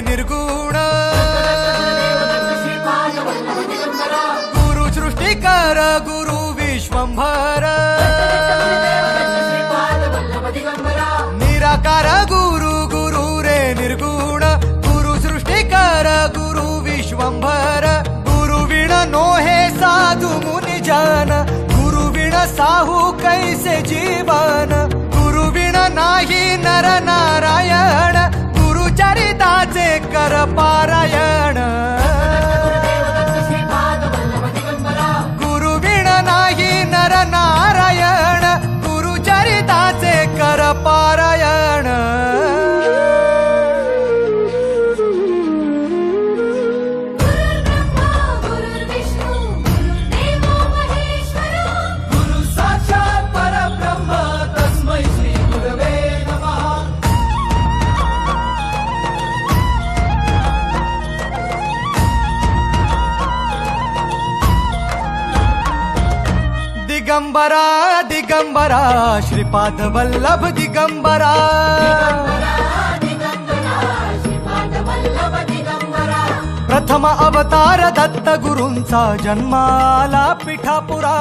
निर्गुण गुरु सृष्टिकर गुरु विश्वंभर निराकार गुरु गुरु रे निर्गुण गुरु सृष्टिकर गुरु विश्वंभर गुरु विण नोहे साधु मुनि जन गुरु विण साहू कैसे जीवन गुरु विण नाही नर नारायण गुरु चरिताचे कर पारायण गुरु विण नाही नर नारायण गुरु चरिताचे कर पारायण दिगंबरा दिगंबरा श्रीपाद वल्लभ दिगंबरा प्रथम अवतार दत्त गुरूंचा जन्माला पिठापुरा